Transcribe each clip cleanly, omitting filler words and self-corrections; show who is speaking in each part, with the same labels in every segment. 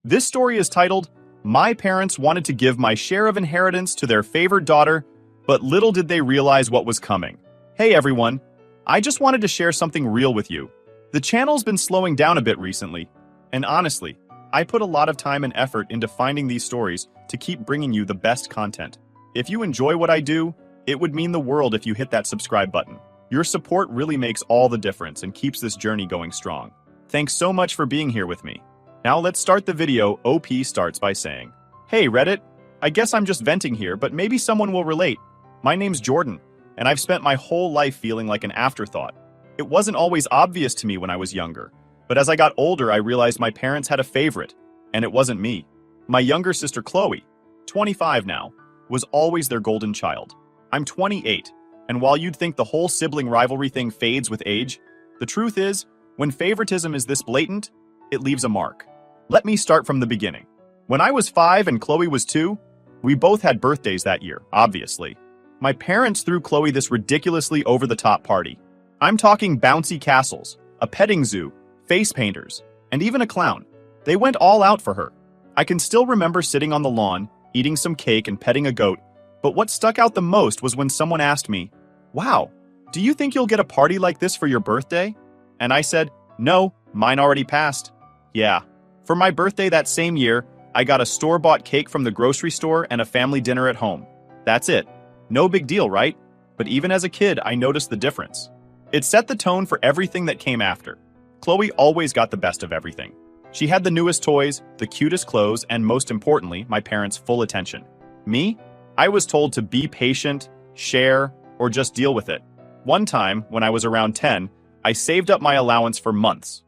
Speaker 1: This story is titled, My Parents Wanted to Give My Share of Inheritance to Their Favored Daughter, but Little Did They Realize What Was Coming. Hey everyone, I just wanted to share something real with you. The channel's been slowing down a bit recently, and honestly, I put a lot of time and effort into finding these stories to keep bringing you the best content. If you enjoy what I do, it would mean the world if you hit that subscribe button. Your support really makes all the difference and keeps this journey going strong. Thanks so much for being here with me. Now let's start the video. OP starts by saying, Hey Reddit, I guess I'm just venting here, but maybe someone will relate. My name's Jordan, and I've spent my whole life feeling like an afterthought. It wasn't always obvious to me when I was younger, but as I got older I realized my parents had a favorite, and it wasn't me. My younger sister Chloe, 25 now, was always their golden child. I'm 28, and while you'd think the whole sibling rivalry thing fades with age, the truth is, when favoritism is this blatant, it leaves a mark. Let me start from the beginning. When I was 5 and Chloe was 2, we both had birthdays that year, obviously. My parents threw Chloe this ridiculously over-the-top party. I'm talking bouncy castles, a petting zoo, face painters, and even a clown. They went all out for her. I can still remember sitting on the lawn, eating some cake and petting a goat, but what stuck out the most was when someone asked me, Wow, do you think you'll get a party like this for your birthday? And I said, No, mine already passed. Yeah. For my birthday that same year, I got a store-bought cake from the grocery store and a family dinner at home. That's it. No big deal, right? But even as a kid, I noticed the difference. It set the tone for everything that came after. Chloe always got the best of everything. She had the newest toys, the cutest clothes, and most importantly, my parents' full attention. Me? I was told to be patient, share, or just deal with it. One time, when I was around 10, I saved up my allowance for months,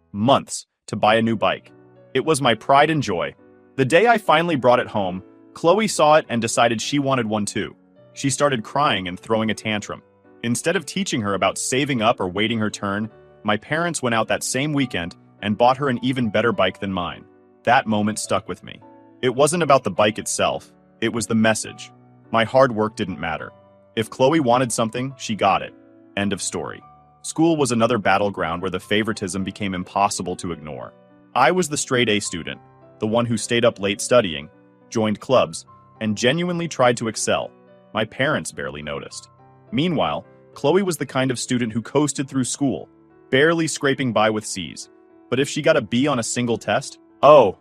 Speaker 1: to buy a new bike. It was my pride and joy. The day I finally brought it home, Chloe saw it and decided she wanted one too. She started crying and throwing a tantrum. Instead of teaching her about saving up or waiting her turn, my parents went out that same weekend and bought her an even better bike than mine. That moment stuck with me. It wasn't about the bike itself, it was the message. My hard work didn't matter. If Chloe wanted something, she got it. End of story. School was another battleground where the favoritism became impossible to ignore. I was the straight A student, the one who stayed up late studying, joined clubs, and genuinely tried to excel. My parents barely noticed. Meanwhile, Chloe was the kind of student who coasted through school, barely scraping by with C's. But if she got a B on a single test,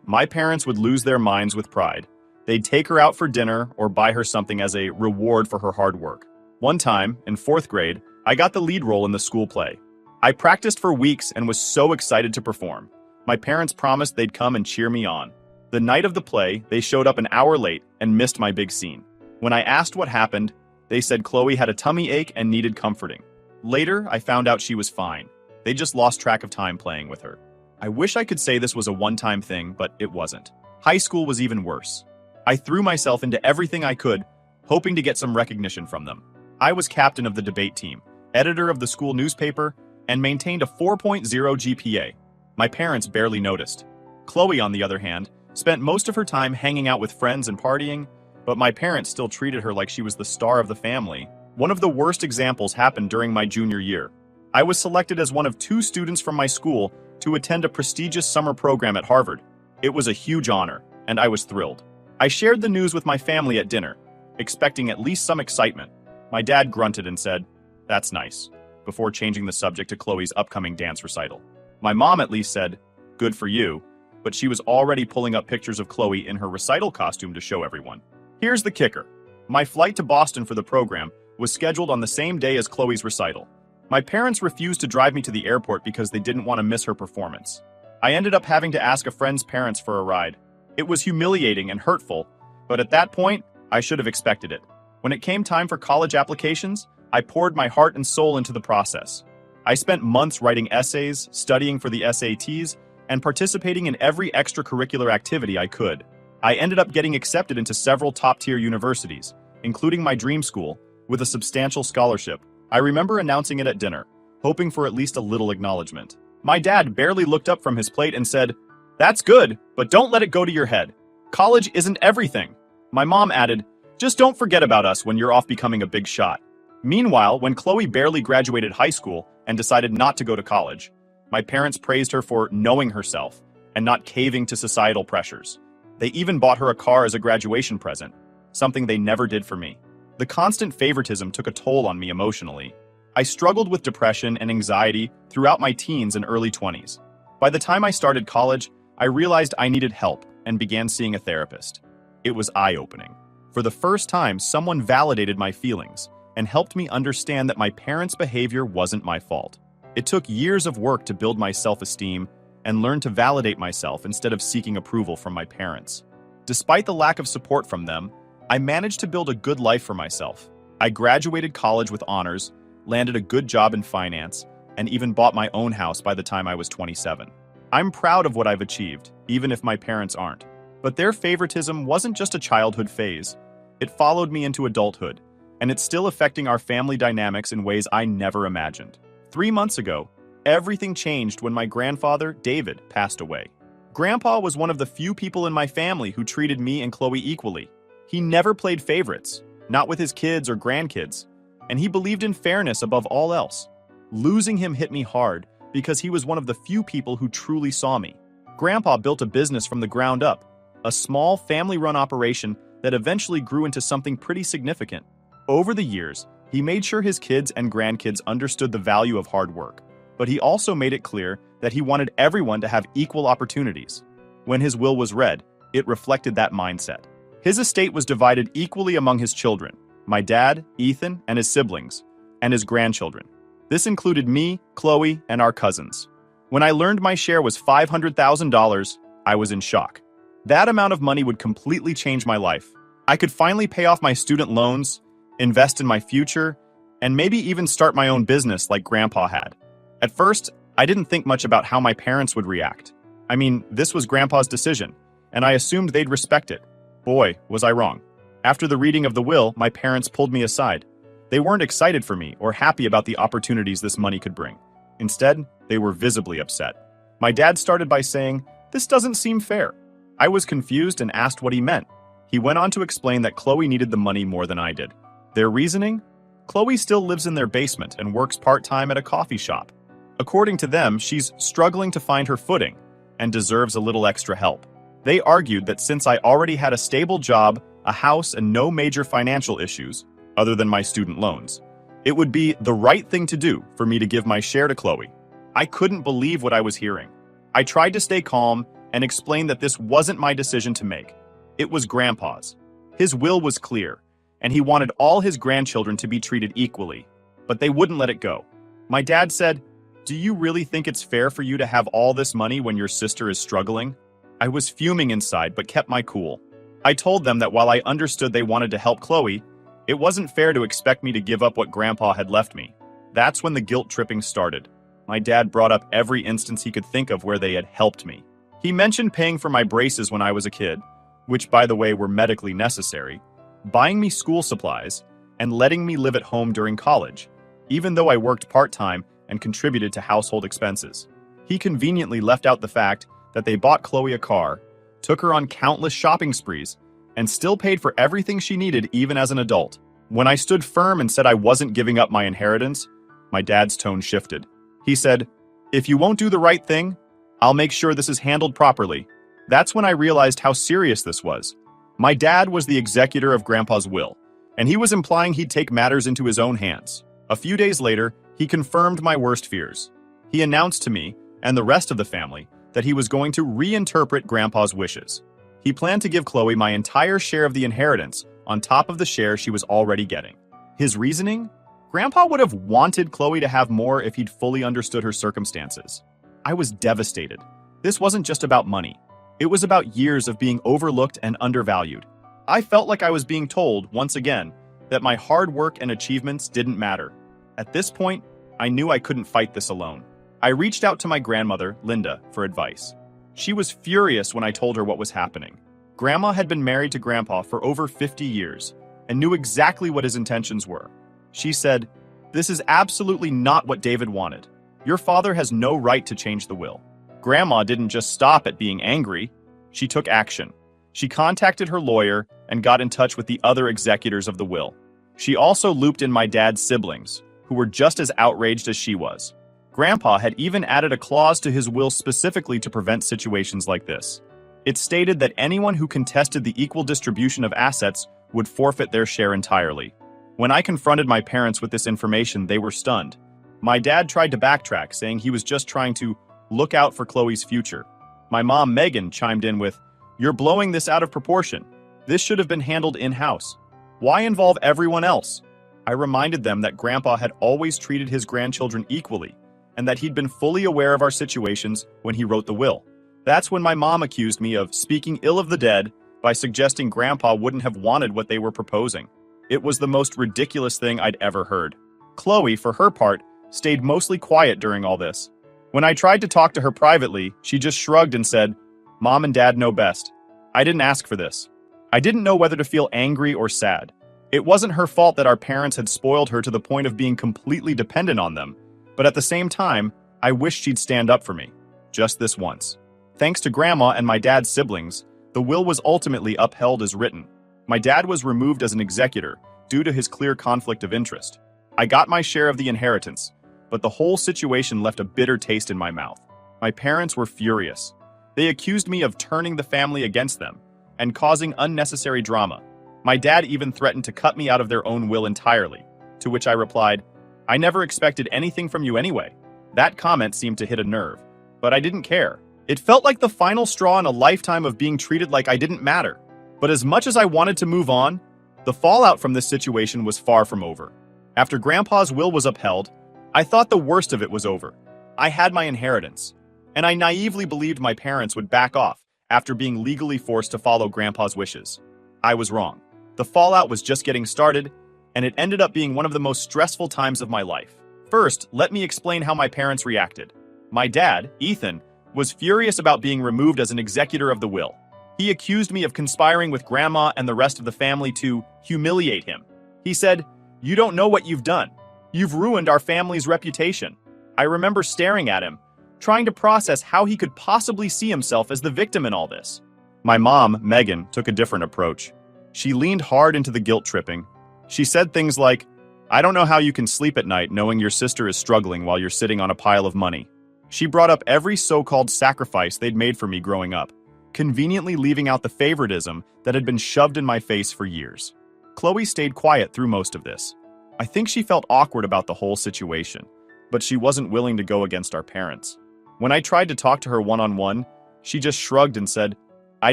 Speaker 1: my parents would lose their minds with pride. They'd take her out for dinner or buy her something as a reward for her hard work. One time, in 4th grade, I got the lead role in the school play. I practiced for weeks and was so excited to perform. My parents promised they'd come and cheer me on. The night of the play, they showed up an hour late and missed my big scene. When I asked what happened, they said Chloe had a tummy ache and needed comforting. Later, I found out she was fine. They just lost track of time playing with her. I wish I could say this was a one-time thing, but it wasn't. High school was even worse. I threw myself into everything I could, hoping to get some recognition from them. I was captain of the debate team, editor of the school newspaper, and maintained a 4.0 GPA. My parents barely noticed. Chloe, on the other hand, spent most of her time hanging out with friends and partying, but my parents still treated her like she was the star of the family. One of the worst examples happened during my junior year. I was selected as one of 2 students from my school to attend a prestigious summer program at Harvard. It was a huge honor, and I was thrilled. I shared the news with my family at dinner, expecting at least some excitement. My dad grunted and said, That's nice, before changing the subject to Chloe's upcoming dance recital. My mom at least said, Good for you, but she was already pulling up pictures of Chloe in her recital costume to show everyone. Here's the kicker. My flight to Boston for the program was scheduled on the same day as Chloe's recital. My parents refused to drive me to the airport because they didn't want to miss her performance. I ended up having to ask a friend's parents for a ride. It was humiliating and hurtful, but at that point, I should have expected it. When it came time for college applications, I poured my heart and soul into the process. I spent months writing essays, studying for the SATs, and participating in every extracurricular activity I could. I ended up getting accepted into several top-tier universities, including my dream school, with a substantial scholarship. I remember announcing it at dinner, hoping for at least a little acknowledgement. My dad barely looked up from his plate and said, That's good, but don't let it go to your head. College isn't everything. My mom added, Just don't forget about us when you're off becoming a big shot. Meanwhile, when Chloe barely graduated high school and decided not to go to college, my parents praised her for knowing herself and not caving to societal pressures. They even bought her a car as a graduation present, something they never did for me. The constant favoritism took a toll on me emotionally. I struggled with depression and anxiety throughout my teens and early 20s. By the time I started college, I realized I needed help and began seeing a therapist. It was eye-opening. For the first time, someone validated my feelings and helped me understand that my parents' behavior wasn't my fault. It took years of work to build my self-esteem and learn to validate myself instead of seeking approval from my parents. Despite the lack of support from them, I managed to build a good life for myself. I graduated college with honors, landed a good job in finance, and even bought my own house by the time I was 27. I'm proud of what I've achieved, even if my parents aren't. But their favoritism wasn't just a childhood phase. It followed me into adulthood, and it's still affecting our family dynamics in ways I never imagined. 3 months ago, everything changed when my grandfather, David, passed away. Grandpa was one of the few people in my family who treated me and Chloe equally. He never played favorites, not with his kids or grandkids, and he believed in fairness above all else. Losing him hit me hard because he was one of the few people who truly saw me. Grandpa built a business from the ground up, a small family-run operation that eventually grew into something pretty significant. Over the years, he made sure his kids and grandkids understood the value of hard work, but he also made it clear that he wanted everyone to have equal opportunities. When his will was read, it reflected that mindset. His estate was divided equally among his children, my dad, Ethan, and his siblings, and his grandchildren. This included me, Chloe, and our cousins. When I learned my share was $500,000, I was in shock. That amount of money would completely change my life. I could finally pay off my student loans, invest in my future, and maybe even start my own business like Grandpa had. At first, I didn't think much about how my parents would react. I mean, this was Grandpa's decision, and I assumed they'd respect it. Boy, was I wrong. After the reading of the will, my parents pulled me aside. They weren't excited for me or happy about the opportunities this money could bring. Instead, they were visibly upset. My dad started by saying, "This doesn't seem fair." I was confused and asked what he meant. He went on to explain that Chloe needed the money more than I did. Their reasoning? Chloe still lives in their basement and works part-time at a coffee shop. According to them, she's struggling to find her footing and deserves a little extra help. They argued that since I already had a stable job, a house, and no major financial issues, other than my student loans, it would be the right thing to do for me to give my share to Chloe. I couldn't believe what I was hearing. I tried to stay calm and explain that this wasn't my decision to make. It was Grandpa's. His will was clear, and he wanted all his grandchildren to be treated equally, but they wouldn't let it go. My dad said, "Do you really think it's fair for you to have all this money when your sister is struggling?" I was fuming inside, but kept my cool. I told them that while I understood they wanted to help Chloe, it wasn't fair to expect me to give up what Grandpa had left me. That's when the guilt tripping started. My dad brought up every instance he could think of where they had helped me. He mentioned paying for my braces when I was a kid, which by the way were medically necessary, buying me school supplies, and letting me live at home during college, even though I worked part-time and contributed to household expenses. He conveniently left out the fact that they bought Chloe a car, took her on countless shopping sprees, and still paid for everything she needed even as an adult. When I stood firm and said I wasn't giving up my inheritance, my dad's tone shifted. He said, "If you won't do the right thing, I'll make sure this is handled properly." That's when I realized how serious this was. My dad was the executor of Grandpa's will, and he was implying he'd take matters into his own hands. A few days later, he confirmed my worst fears. He announced to me, and the rest of the family, that he was going to reinterpret Grandpa's wishes. He planned to give Chloe my entire share of the inheritance on top of the share she was already getting. His reasoning? Grandpa would have wanted Chloe to have more if he'd fully understood her circumstances. I was devastated. This wasn't just about money. It was about years of being overlooked and undervalued. I felt like I was being told, once again, that my hard work and achievements didn't matter. At this point, I knew I couldn't fight this alone. I reached out to my grandmother, Linda, for advice. She was furious when I told her what was happening. Grandma had been married to Grandpa for over 50 years and knew exactly what his intentions were. She said, "This is absolutely not what David wanted. Your father has no right to change the will." Grandma didn't just stop at being angry. She took action. She contacted her lawyer and got in touch with the other executors of the will. She also looped in my dad's siblings, who were just as outraged as she was. Grandpa had even added a clause to his will specifically to prevent situations like this. It stated that anyone who contested the equal distribution of assets would forfeit their share entirely. When I confronted my parents with this information, they were stunned. My dad tried to backtrack, saying he was just trying to look out for Chloe's future. My mom, Megan, chimed in with, "You're blowing this out of proportion. This should have been handled in-house. Why involve everyone else?" I reminded them that Grandpa had always treated his grandchildren equally, and that he'd been fully aware of our situations when he wrote the will. That's when my mom accused me of speaking ill of the dead by suggesting Grandpa wouldn't have wanted what they were proposing. It was the most ridiculous thing I'd ever heard. Chloe, for her part, stayed mostly quiet during all this. When I tried to talk to her privately, she just shrugged and said, "Mom and Dad know best. I didn't ask for this." I didn't know whether to feel angry or sad. It wasn't her fault that our parents had spoiled her to the point of being completely dependent on them, but at the same time, I wished she'd stand up for me. Just this once. Thanks to Grandma and my dad's siblings, the will was ultimately upheld as written. My dad was removed as an executor due to his clear conflict of interest. I got my share of the inheritance, but the whole situation left a bitter taste in my mouth. My parents were furious. They accused me of turning the family against them and causing unnecessary drama. My dad even threatened to cut me out of their own will entirely, to which I replied, "I never expected anything from you anyway." That comment seemed to hit a nerve, but I didn't care. It felt like the final straw in a lifetime of being treated like I didn't matter. But as much as I wanted to move on, the fallout from this situation was far from over. After Grandpa's will was upheld, I thought the worst of it was over. I had my inheritance, and I naively believed my parents would back off after being legally forced to follow Grandpa's wishes. I was wrong. The fallout was just getting started, and it ended up being one of the most stressful times of my life. First, let me explain how my parents reacted. My dad, Ethan, was furious about being removed as an executor of the will. He accused me of conspiring with Grandma and the rest of the family to humiliate him. He said, "You don't know what you've done. You've ruined our family's reputation." I remember staring at him, trying to process how he could possibly see himself as the victim in all this. My mom, Megan, took a different approach. She leaned hard into the guilt tripping. She said things like, "I don't know how you can sleep at night knowing your sister is struggling while you're sitting on a pile of money." She brought up every so-called sacrifice they'd made for me growing up, conveniently leaving out the favoritism that had been shoved in my face for years. Chloe stayed quiet through most of this. I think she felt awkward about the whole situation, but she wasn't willing to go against our parents. When I tried to talk to her one-on-one, she just shrugged and said, "I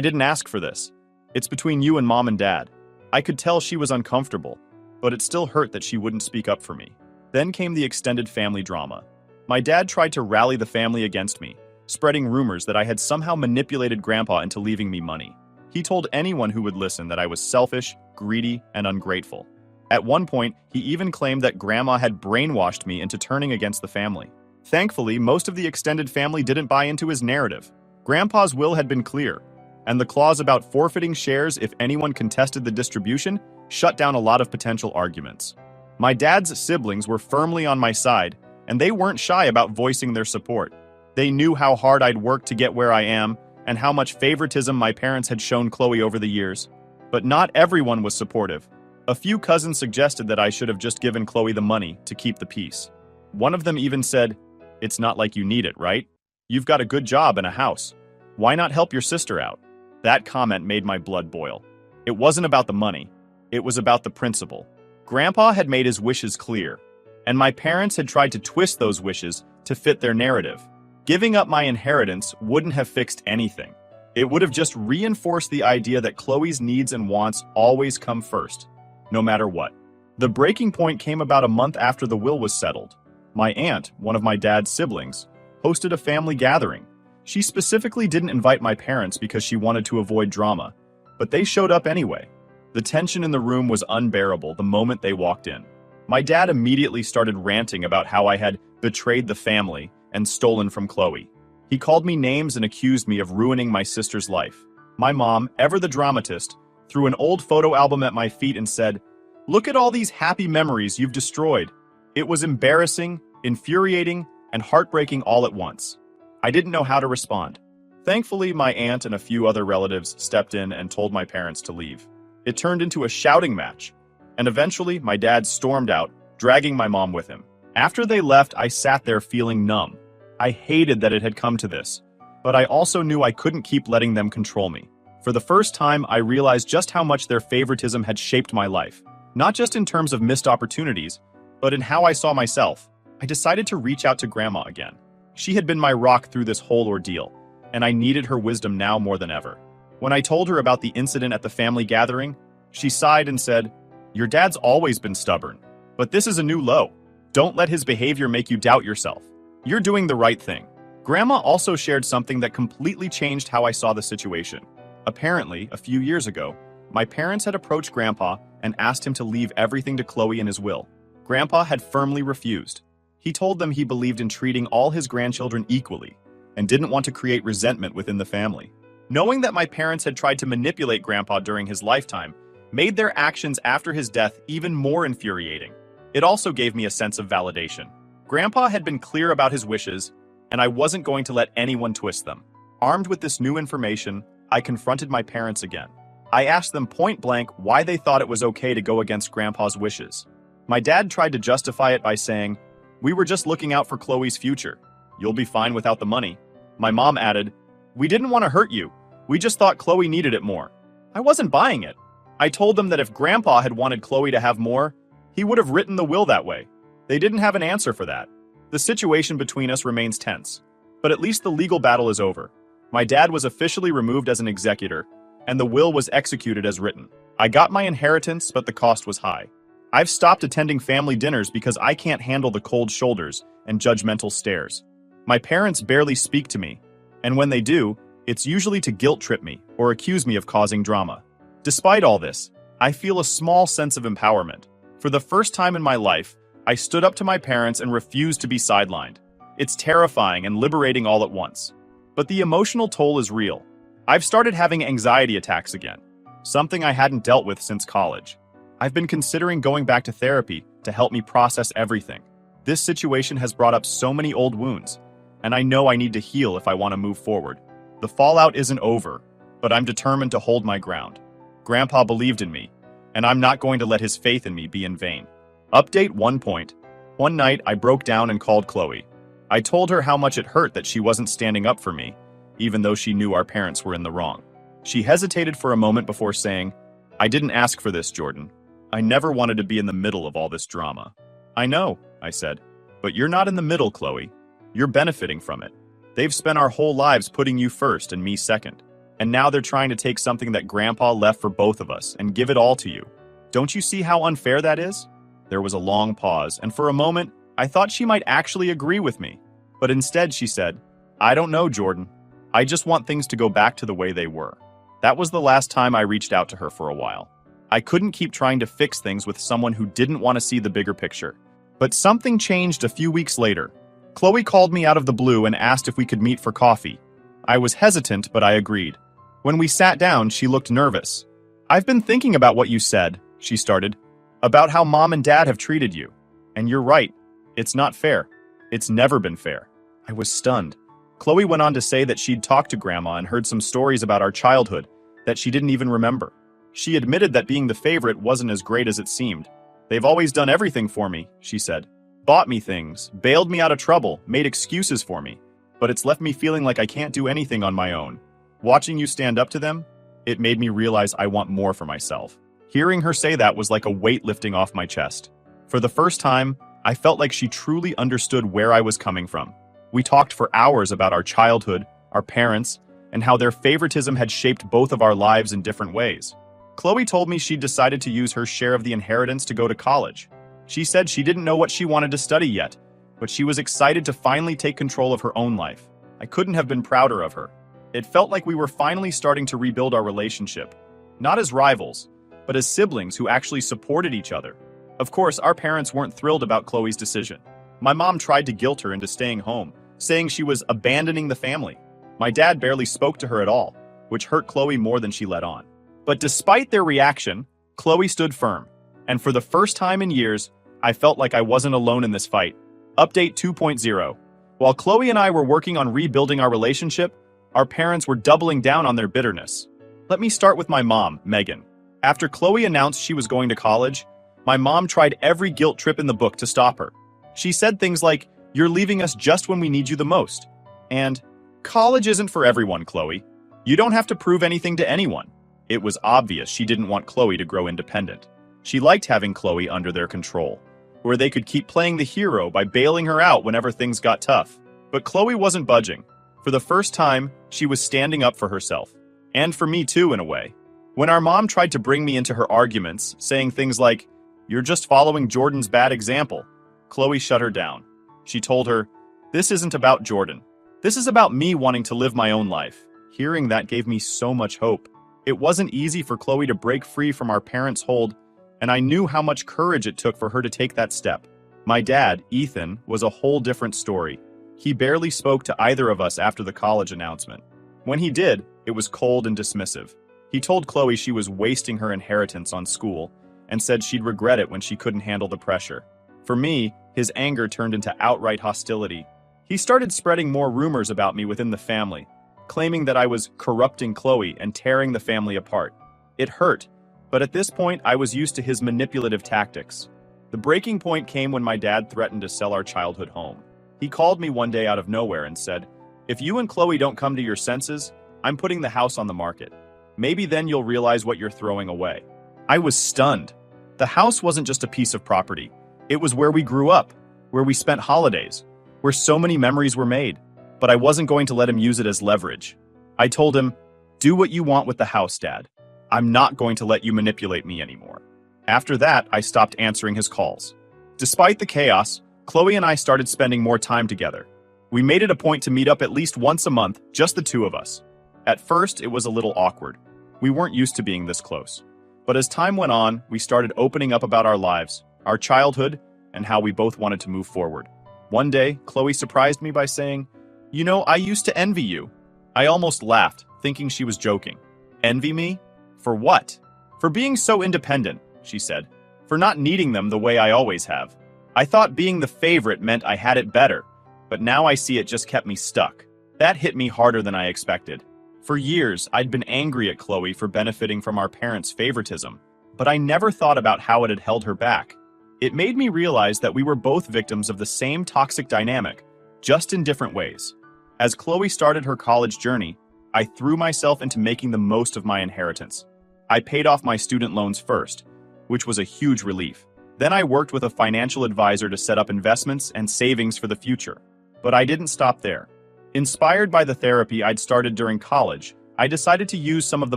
Speaker 1: didn't ask for this. It's between you and Mom and Dad." I could tell she was uncomfortable, but it still hurt that she wouldn't speak up for me. Then came the extended family drama. My dad tried to rally the family against me, spreading rumors that I had somehow manipulated Grandpa into leaving me money. He told anyone who would listen that I was selfish, greedy, and ungrateful. At one point, he even claimed that Grandma had brainwashed me into turning against the family. Thankfully, most of the extended family didn't buy into his narrative. Grandpa's will had been clear, and the clause about forfeiting shares if anyone contested the distribution shut down a lot of potential arguments. My dad's siblings were firmly on my side, and they weren't shy about voicing their support. They knew how hard I'd worked to get where I am, and how much favoritism my parents had shown Chloe over the years. But not everyone was supportive. A few cousins suggested that I should have just given Chloe the money to keep the peace. One of them even said, "It's not like you need it, right? You've got a good job and a house. Why not help your sister out?" That comment made my blood boil. It wasn't about the money. It was about the principle. Grandpa had made his wishes clear, and my parents had tried to twist those wishes to fit their narrative. Giving up my inheritance wouldn't have fixed anything. It would have just reinforced the idea that Chloe's needs and wants always come first, no matter what. The breaking point came about a month after the will was settled. My aunt, one of my dad's siblings, hosted a family gathering. She specifically didn't invite my parents because she wanted to avoid drama, but they showed up anyway. The tension in the room was unbearable the moment they walked in. My dad immediately started ranting about how I had betrayed the family and stolen from Chloe. He called me names and accused me of ruining my sister's life. My mom, ever the dramatist, threw an old photo album at my feet and said, "Look at all these happy memories you've destroyed." It was embarrassing, infuriating, and heartbreaking all at once. I didn't know how to respond. Thankfully, my aunt and a few other relatives stepped in and told my parents to leave. It turned into a shouting match, and eventually my dad stormed out, dragging my mom with him. After they left, I sat there feeling numb. I hated that it had come to this, but I also knew I couldn't keep letting them control me. For the first time, I realized just how much their favoritism had shaped my life, not just in terms of missed opportunities, but in how I saw myself. I decided to reach out to Grandma again. She had been my rock through this whole ordeal, and I needed her wisdom now more than ever. When I told her about the incident at the family gathering, she sighed and said, "Your dad's always been stubborn, but this is a new low. Don't let his behavior make you doubt yourself. You're doing the right thing." Grandma also shared something that completely changed how I saw the situation. Apparently, a few years ago, my parents had approached Grandpa and asked him to leave everything to Chloe in his will. Grandpa had firmly refused. He told them he believed in treating all his grandchildren equally and didn't want to create resentment within the family. Knowing that my parents had tried to manipulate Grandpa during his lifetime made their actions after his death even more infuriating. It also gave me a sense of validation. Grandpa had been clear about his wishes, and I wasn't going to let anyone twist them. Armed with this new information, I confronted my parents again. I asked them point blank why they thought it was okay to go against Grandpa's wishes. My dad tried to justify it by saying, "We were just looking out for Chloe's future. You'll be fine without the money." My mom added, "We didn't want to hurt you. We just thought Chloe needed it more." I wasn't buying it. I told them that if Grandpa had wanted Chloe to have more, he would have written the will that way. They didn't have an answer for that. The situation between us remains tense, but at least the legal battle is over. My dad was officially removed as an executor, and the will was executed as written. I got my inheritance, but the cost was high. I've stopped attending family dinners because I can't handle the cold shoulders and judgmental stares. My parents barely speak to me, and when they do, it's usually to guilt trip me or accuse me of causing drama. Despite all this, I feel a small sense of empowerment. For the first time in my life, I stood up to my parents and refused to be sidelined. It's terrifying and liberating all at once. But the emotional toll is real. I've started having anxiety attacks again, something I hadn't dealt with since college. I've been considering going back to therapy to help me process everything. This situation has brought up so many old wounds, and I know I need to heal if I want to move forward. The fallout isn't over, but I'm determined to hold my ground. Grandpa believed in me, and I'm not going to let his faith in me be in vain. Update 1 point. One night, I broke down and called Chloe. I told her how much it hurt that she wasn't standing up for me, even though she knew our parents were in the wrong. She hesitated for a moment before saying, "I didn't ask for this, Jordan. I never wanted to be in the middle of all this drama." "I know," I said, "but you're not in the middle, Chloe. You're benefiting from it. They've spent our whole lives putting you first and me second. And now they're trying to take something that Grandpa left for both of us and give it all to you. Don't you see how unfair that is?" There was a long pause, and for a moment, I thought she might actually agree with me. But instead she said, "I don't know, Jordan. I just want things to go back to the way they were." That was the last time I reached out to her for a while. I couldn't keep trying to fix things with someone who didn't want to see the bigger picture. But something changed a few weeks later. Chloe called me out of the blue and asked if we could meet for coffee. I was hesitant, but I agreed. When we sat down, she looked nervous. "I've been thinking about what you said," she started, "about how Mom and Dad have treated you. And you're right. It's not fair. It's never been fair." I was stunned. Chloe went on to say that she'd talked to Grandma and heard some stories about our childhood that she didn't even remember. She admitted that being the favorite wasn't as great as it seemed. "They've always done everything for me," she said. "Bought me things, bailed me out of trouble, made excuses for me. But it's left me feeling like I can't do anything on my own. Watching you stand up to them, it made me realize I want more for myself." Hearing her say that was like a weight lifting off my chest. For the first time, I felt like she truly understood where I was coming from. We talked for hours about our childhood, our parents, and how their favoritism had shaped both of our lives in different ways. Chloe told me she'd decided to use her share of the inheritance to go to college. She said she didn't know what she wanted to study yet, but she was excited to finally take control of her own life. I couldn't have been prouder of her. It felt like we were finally starting to rebuild our relationship, not as rivals, but as siblings who actually supported each other. Of course, our parents weren't thrilled about Chloe's decision. My mom tried to guilt her into staying home, saying she was abandoning the family. My dad barely spoke to her at all, which hurt Chloe more than she let on. But despite their reaction, Chloe stood firm. And for the first time in years, I felt like I wasn't alone in this fight. Update 2.0. While Chloe and I were working on rebuilding our relationship, our parents were doubling down on their bitterness. Let me start with my mom, Megan. After Chloe announced she was going to college, my mom tried every guilt trip in the book to stop her. She said things like, "You're leaving us just when we need you the most." And, "College isn't for everyone, Chloe. You don't have to prove anything to anyone." It was obvious she didn't want Chloe to grow independent. She liked having Chloe under their control, where they could keep playing the hero by bailing her out whenever things got tough. But Chloe wasn't budging. For the first time, she was standing up for herself. And for me too, in a way. When our mom tried to bring me into her arguments, saying things like, "You're just following Jordan's bad example," Chloe shut her down. She told her, "This isn't about Jordan. This is about me wanting to live my own life." Hearing that gave me so much hope. It wasn't easy for Chloe to break free from our parents' hold, and I knew how much courage it took for her to take that step. My dad, Ethan, was a whole different story. He barely spoke to either of us after the college announcement. When he did, it was cold and dismissive. He told Chloe she was wasting her inheritance on school and said she'd regret it when she couldn't handle the pressure. For me, his anger turned into outright hostility. He started spreading more rumors about me within the family, claiming that I was corrupting Chloe and tearing the family apart. It hurt, but at this point I was used to his manipulative tactics. The breaking point came when my dad threatened to sell our childhood home. He called me one day out of nowhere and said, "If you and Chloe don't come to your senses, I'm putting the house on the market. Maybe then you'll realize what you're throwing away." I was stunned. The house wasn't just a piece of property. It was where we grew up, where we spent holidays, where so many memories were made. But I wasn't going to let him use it as leverage. I told him, "Do what you want with the house, Dad. I'm not going to let you manipulate me anymore." After that, I stopped answering his calls. Despite the chaos, Chloe and I started spending more time together. We made it a point to meet up at least once a month, just the two of us. At first, it was a little awkward. We weren't used to being this close. But as time went on, we started opening up about our lives, our childhood, and how we both wanted to move forward. One day, Chloe surprised me by saying, "You know, I used to envy you." I almost laughed, thinking she was joking. "Envy me? For what?" "For being so independent," she said. "For not needing them the way I always have. I thought being the favorite meant I had it better, but now I see it just kept me stuck." That hit me harder than I expected. For years, I'd been angry at Chloe for benefiting from our parents' favoritism, but I never thought about how it had held her back. It made me realize that we were both victims of the same toxic dynamic, just in different ways. As Chloe started her college journey, I threw myself into making the most of my inheritance. I paid off my student loans first, which was a huge relief. Then I worked with a financial advisor to set up investments and savings for the future. But I didn't stop there. Inspired by the therapy I'd started during college, I decided to use some of the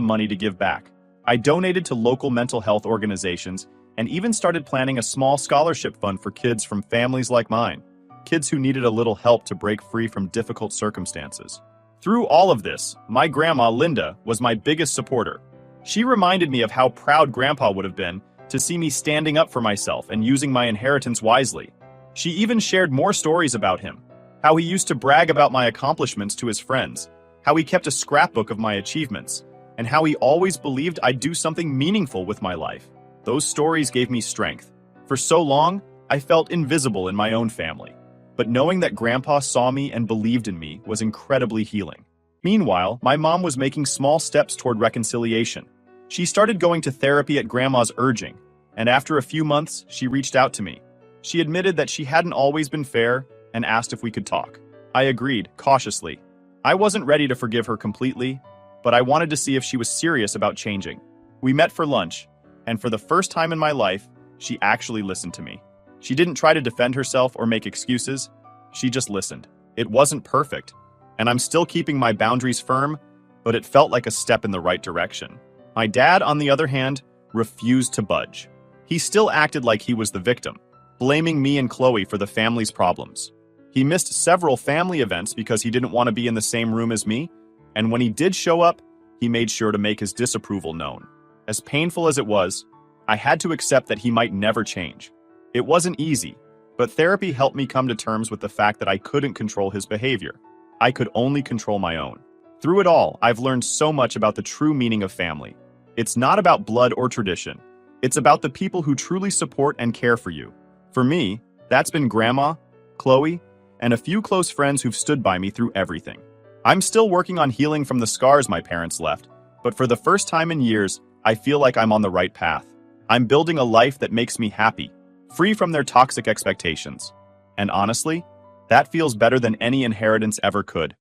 Speaker 1: money to give back. I donated to local mental health organizations and even started planning a small scholarship fund for kids from families like mine. Kids who needed a little help to break free from difficult circumstances. Through all of this, my grandma, Linda, was my biggest supporter. She reminded me of how proud Grandpa would have been to see me standing up for myself and using my inheritance wisely. She even shared more stories about him, how he used to brag about my accomplishments to his friends, how he kept a scrapbook of my achievements, and how he always believed I'd do something meaningful with my life. Those stories gave me strength. For so long, I felt invisible in my own family. But knowing that Grandpa saw me and believed in me was incredibly healing. Meanwhile, my mom was making small steps toward reconciliation. She started going to therapy at Grandma's urging, and after a few months, she reached out to me. She admitted that she hadn't always been fair and asked if we could talk. I agreed, cautiously. I wasn't ready to forgive her completely, but I wanted to see if she was serious about changing. We met for lunch, and for the first time in my life, she actually listened to me. She didn't try to defend herself or make excuses. She just listened. It wasn't perfect, and I'm still keeping my boundaries firm, but it felt like a step in the right direction. My dad, on the other hand, refused to budge. He still acted like he was the victim, blaming me and Chloe for the family's problems. He missed several family events because he didn't want to be in the same room as me, and when he did show up, he made sure to make his disapproval known. As painful as it was, I had to accept that he might never change. It wasn't easy, but therapy helped me come to terms with the fact that I couldn't control his behavior. I could only control my own. Through it all, I've learned so much about the true meaning of family. It's not about blood or tradition. It's about the people who truly support and care for you. For me, that's been Grandma, Chloe, and a few close friends who've stood by me through everything. I'm still working on healing from the scars my parents left, but for the first time in years, I feel like I'm on the right path. I'm building a life that makes me happy, free from their toxic expectations. And honestly, that feels better than any inheritance ever could.